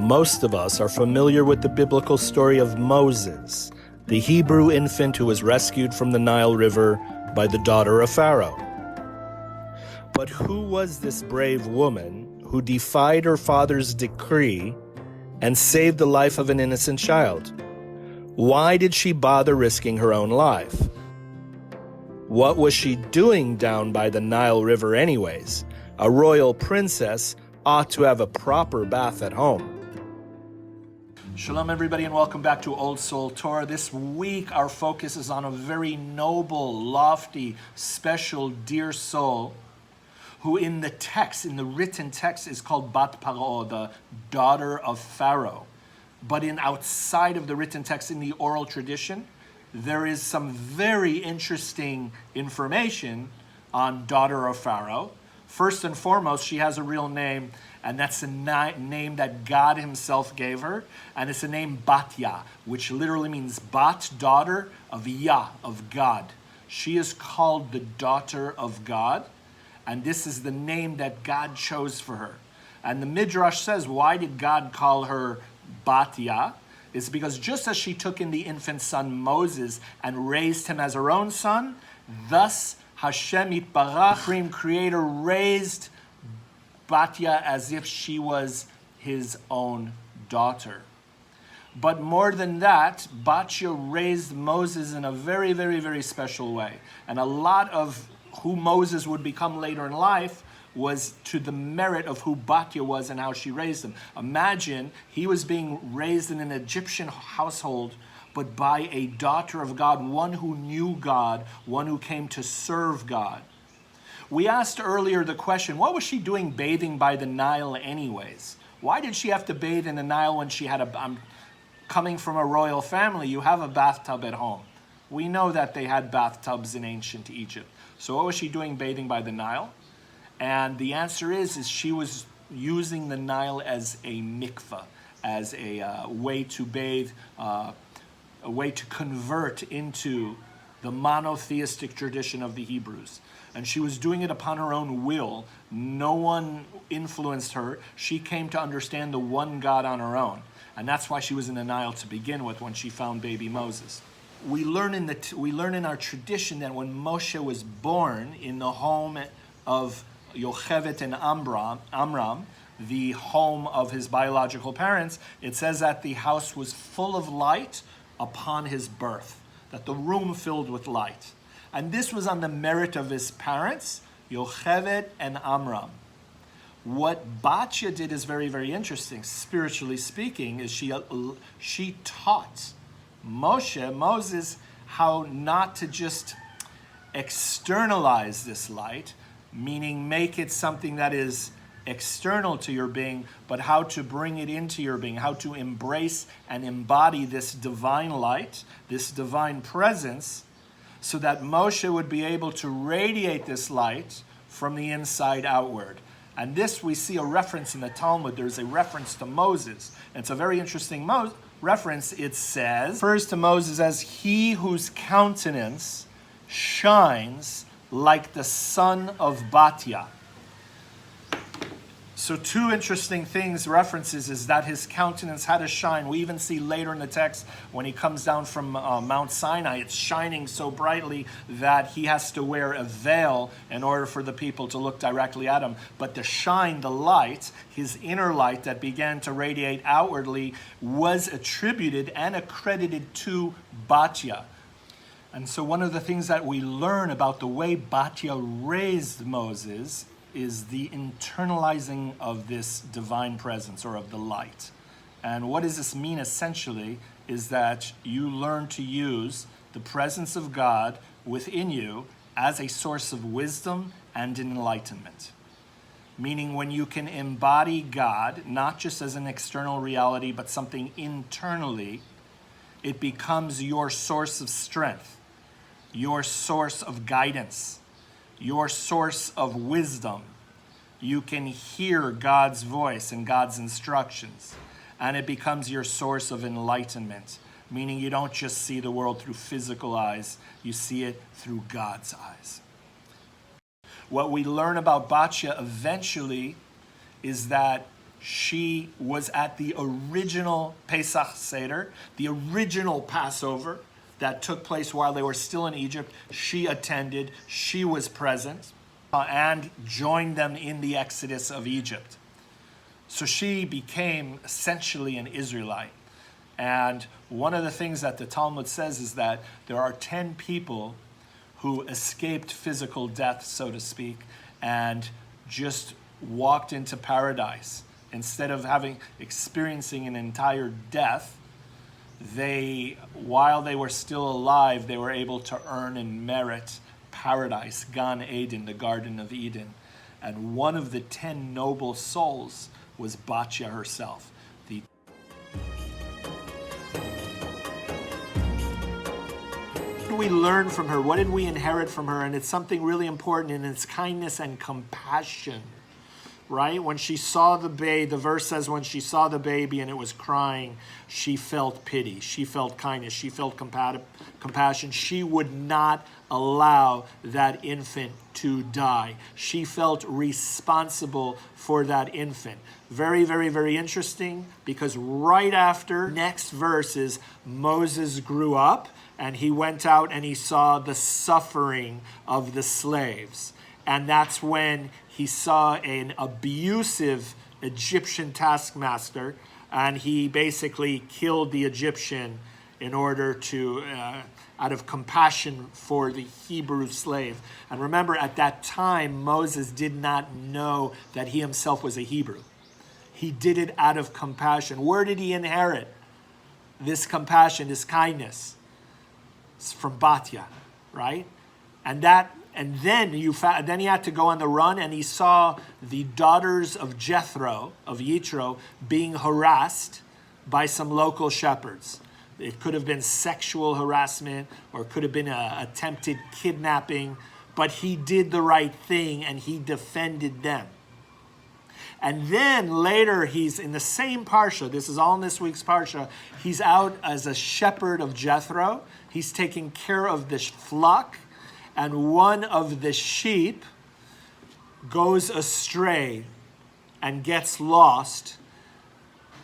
Most of us are familiar with the biblical story of Moses, the Hebrew infant who was rescued from the Nile River by the daughter of Pharaoh. But who was this brave woman who defied her father's decree and saved the life of an innocent child? Why did she bother risking her own life? What was she doing down by the Nile River anyways? A royal princess ought to have a proper bath at home. Shalom everybody and welcome back to Old Soul Torah. This week our focus is on a very noble, lofty, special, dear soul who in the written text is called Pharaoh, the daughter of Pharaoh. But outside of the written text, in the oral tradition, there is some very interesting information on daughter of Pharaoh. First and foremost, she has a real name, and that's a name that God himself gave her, and it's a name Batya, which literally means Bat, daughter, of Yah, of God. She is called the daughter of God, and this is the name that God chose for her. And the Midrash says, why did God call her Batya? It's because just as she took in the infant son Moses and raised him as her own son, thus Hashem Yitbarach, Supreme Creator, raised Batya as if she was his own daughter. But more than that, Batya raised Moses in a very, very, very special way. And a lot of who Moses would become later in life was to the merit of who Batya was and how she raised him. Imagine he was being raised in an Egyptian household, but by a daughter of God, one who knew God, one who came to serve God. We asked earlier the question, what was she doing bathing by the Nile anyways? Why did she have to bathe in the Nile when she had coming from a royal family, you have a bathtub at home. We know that they had bathtubs in ancient Egypt. So what was she doing bathing by the Nile? And the answer is she was using the Nile as a mikveh, as a way to bathe, a way to convert into the monotheistic tradition of the Hebrews. And she was doing it upon her own will. No one influenced her. She came to understand the one God on her own. And that's why she was in the Nile to begin with when she found baby Moses. We learn in our tradition that when Moshe was born in the home of Yocheved and Amram, the home of his biological parents, it says that the house was full of light upon his birth, that the room filled with light. And this was on the merit of his parents, Yocheved and Amram. What Batya did is very, very interesting, spiritually speaking, is she taught Moses, how not to just externalize this light, meaning make it something that is external to your being, but how to bring it into your being, how to embrace and embody this divine light, this divine presence, so that Moshe would be able to radiate this light from the inside outward. And this we see a reference in the Talmud. There's a reference to Moses. And it's a very interesting reference. It says, refers to Moses as he whose countenance shines like the son of Batya. So two interesting references is that his countenance had a shine. We even see later in the text when he comes down from Mount Sinai, it's shining so brightly that he has to wear a veil in order for the people to look directly at him. But the shine, the light, his inner light that began to radiate outwardly was attributed and accredited to Batya. And so one of the things that we learn about the way Batya raised Moses is the internalizing of this divine presence or of the light. And what does this mean essentially is that you learn to use the presence of God within you as a source of wisdom and enlightenment. Meaning when you can embody God, not just as an external reality, but something internally, it becomes your source of strength, your source of guidance, your source of wisdom. You can hear God's voice and God's instructions, and it becomes your source of enlightenment, meaning you don't just see the world through physical eyes, you see it through God's eyes. What we learn about Batya eventually is that She was at the original Pesach Seder, the original Passover that took place while they were still in Egypt. She attended, she was present, and joined them in the exodus of Egypt. So she became essentially an Israelite. And one of the things that the Talmud says is that there are 10 people who escaped physical death, so to speak, and just walked into paradise. Instead of experiencing an entire death, while they were still alive, they were able to earn and merit paradise, Gan Eden, the Garden of Eden. And one of the 10 noble souls was Batya herself. What did we learn from her? What did we inherit from her? And it's something really important, and it's kindness and compassion. Right? When she saw the baby, the verse says when she saw the baby and it was crying, she felt pity, she felt kindness, she felt compassion. She would not allow that infant to die. She felt responsible for that infant. Very, very, very interesting, because right after, next verse is Moses grew up and he went out and he saw the suffering of the slaves. And that's when he saw an abusive Egyptian taskmaster, and he basically killed the Egyptian in order to, out of compassion for the Hebrew slave. And remember, at that time, Moses did not know that he himself was a Hebrew. He did it out of compassion. Where did he inherit this compassion, this kindness? It's from Batya, right? And then he had to go on the run, and he saw the daughters of Jethro, of Yitro, being harassed by some local shepherds. It could have been sexual harassment, or it could have been an attempted kidnapping, but he did the right thing and he defended them. And then later, he's in the same parsha, this is all in this week's parsha, he's out as a shepherd of Jethro. He's taking care of this flock, and one of the sheep goes astray and gets lost,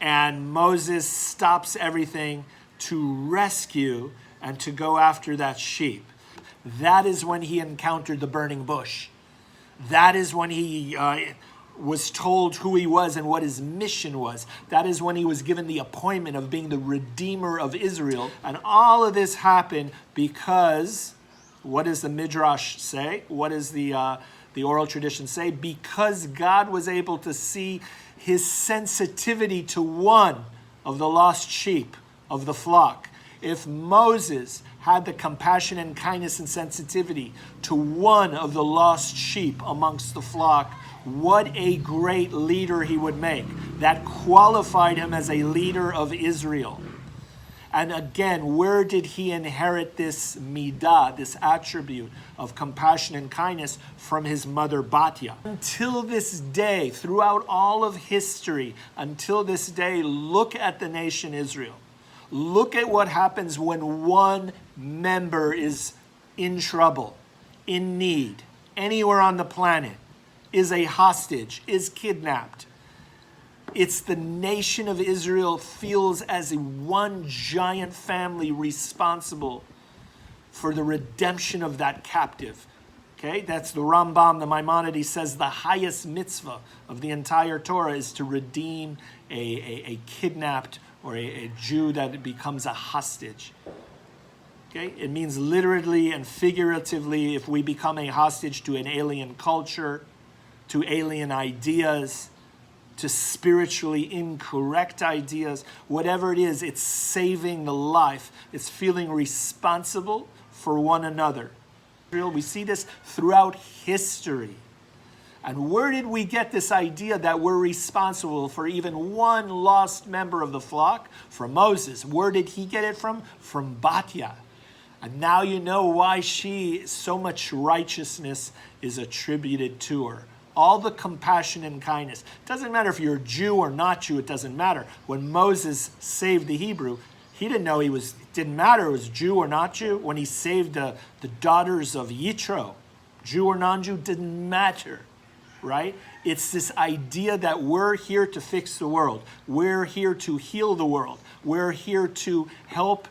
and Moses stops everything to rescue and to go after that sheep. That is when he encountered the burning bush. That is when he was told who he was and what his mission was. That is when he was given the appointment of being the Redeemer of Israel. And all of this happened because, what does the Midrash say? What does the oral tradition say? Because God was able to see his sensitivity to one of the lost sheep of the flock. If Moses had the compassion and kindness and sensitivity to one of the lost sheep amongst the flock, what a great leader he would make. That qualified him as a leader of Israel. And again, where did he inherit this midah, this attribute of compassion and kindness? From his mother Batya. Until this day, throughout all of history, until this day, look at the nation Israel. Look at what happens when one member is in trouble, in need, anywhere on the planet, is a hostage, is kidnapped. It's the nation of Israel feels as one giant family responsible for the redemption of that captive. Okay, that's the Rambam, the Maimonides says the highest mitzvah of the entire Torah is to redeem a kidnapped or a Jew that becomes a hostage. Okay, it means literally and figuratively, if we become a hostage to an alien culture, to alien ideas, to spiritually incorrect ideas, whatever it is, it's saving the life. It's feeling responsible for one another. We see this throughout history. And where did we get this idea that we're responsible for even one lost member of the flock? From Moses. Where did he get it from? From Batya. And now you know why so much righteousness is attributed to her. All the compassion and kindness. It doesn't matter if you're a Jew or not Jew, it doesn't matter. When Moses saved the Hebrew, he didn't know it didn't matter if it was Jew or not Jew. When he saved the daughters of Yitro, Jew or non-Jew, didn't matter. right? It's this idea that we're here to fix the world. We're here to heal the world. We're here to help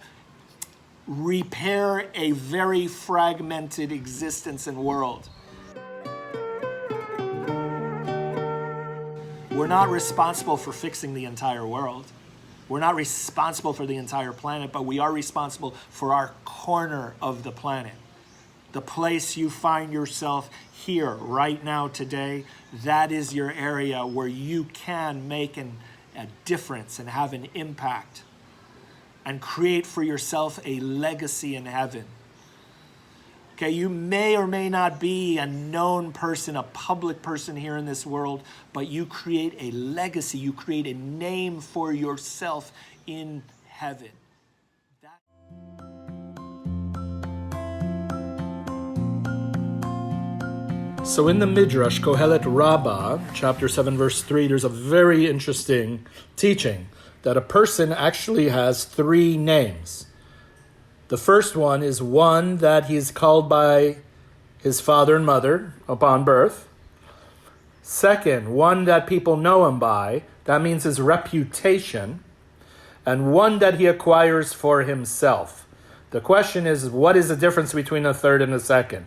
repair a very fragmented existence and world. We're not responsible for fixing the entire world. We're not responsible for the entire planet, but we are responsible for our corner of the planet. The place you find yourself here, right now, today, that is your area where you can make a difference and have an impact and create for yourself a legacy in heaven. Okay, you may or may not be a known person, a public person here in this world, but you create a legacy, you create a name for yourself in heaven. So in the Midrash, Kohelet Rabbah, chapter 7, verse 3, there's a very interesting teaching that a person actually has three names. The first one is one that he is called by his father and mother upon birth. Second, one that people know him by, that means his reputation. And one that he acquires for himself. The question is, what is the difference between the third and the second?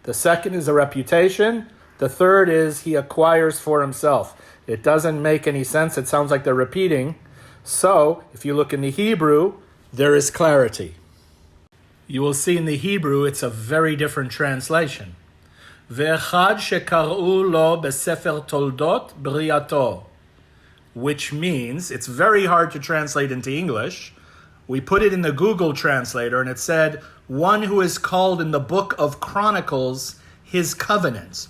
The second is a reputation. The third is he acquires for himself. It doesn't make any sense. It sounds like they're repeating. So, if you look in the Hebrew, there is clarity. You will see in the Hebrew, it's a very different translation. Ve'echad shekar'u lo besefer toldot briato, which means, it's very hard to translate into English. We put it in the Google translator and it said, one who is called in the book of Chronicles, his covenant.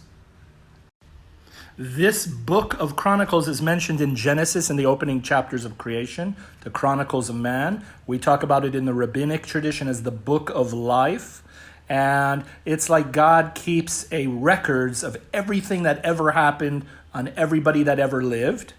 This book of Chronicles is mentioned in Genesis in the opening chapters of creation, the Chronicles of Man. We talk about it in the rabbinic tradition as the book of life. And it's like God keeps a records of everything that ever happened on everybody that ever lived.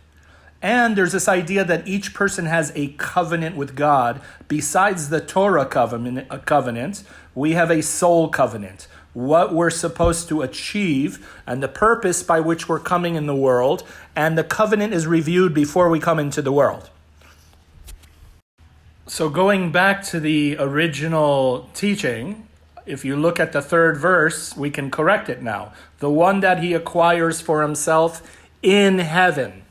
And there's this idea that each person has a covenant with God. Besides the Torah covenant, we have a soul covenant. What we're supposed to achieve and the purpose by which we're coming in the world, and the covenant is reviewed before we come into the world. So going back to the original teaching, if you look at the third verse, we can correct it now. The one that he acquires for himself in heaven,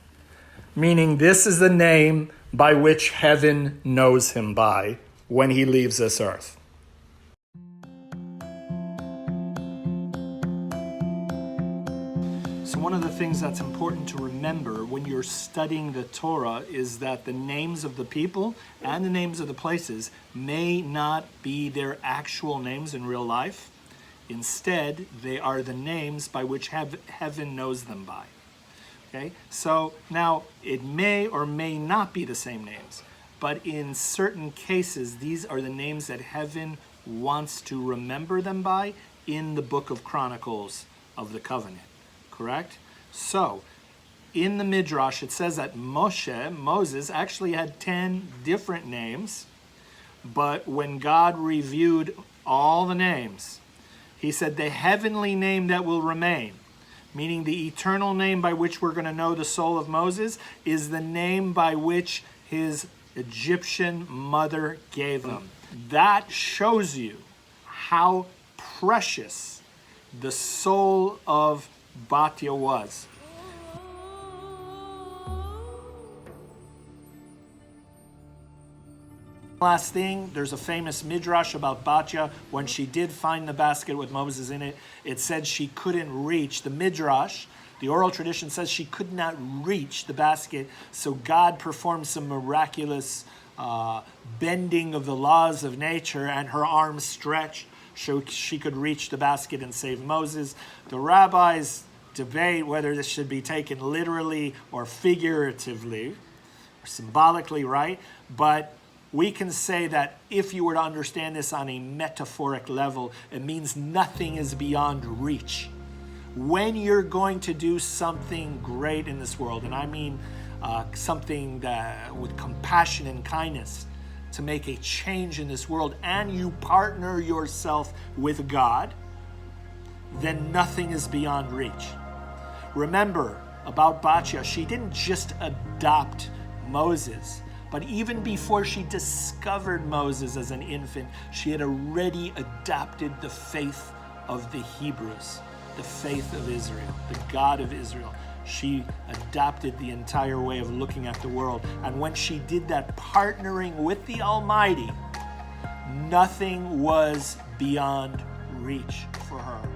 meaning this is the name by which heaven knows him by when he leaves this earth. So one of the things that's important to remember when you're studying the Torah is that the names of the people and the names of the places may not be their actual names in real life. Instead, they are the names by which heaven knows them by. Okay? So now it may or may not be the same names, but in certain cases, these are the names that heaven wants to remember them by in the book of Chronicles of the covenant. Correct? So, in the Midrash, it says that Moses, actually had 10 different names, but when God reviewed all the names, he said the heavenly name that will remain, meaning the eternal name by which we're going to know the soul of Moses, is the name by which his Egyptian mother gave him. That shows you how precious the soul of Batya was. Last thing, there's a famous midrash about Batya. When she did find the basket with Moses in it, it said she couldn't reach. The midrash, the oral tradition, says she could not reach the basket, so God performed some miraculous bending of the laws of nature, and her arms stretched so she could reach the basket and save Moses. The rabbis debate whether this should be taken literally or figuratively, or symbolically, right? But we can say that if you were to understand this on a metaphoric level, it means nothing is beyond reach. When you're going to do something great in this world, and I mean something that with compassion and kindness, to make a change in this world, and you partner yourself with God, then nothing is beyond reach. Remember about Batya, she didn't just adopt Moses, but even before she discovered Moses as an infant, she had already adopted the faith of the Hebrews, the faith of Israel, the God of Israel. She adopted the entire way of looking at the world. And when she did that, partnering with the Almighty, nothing was beyond reach for her.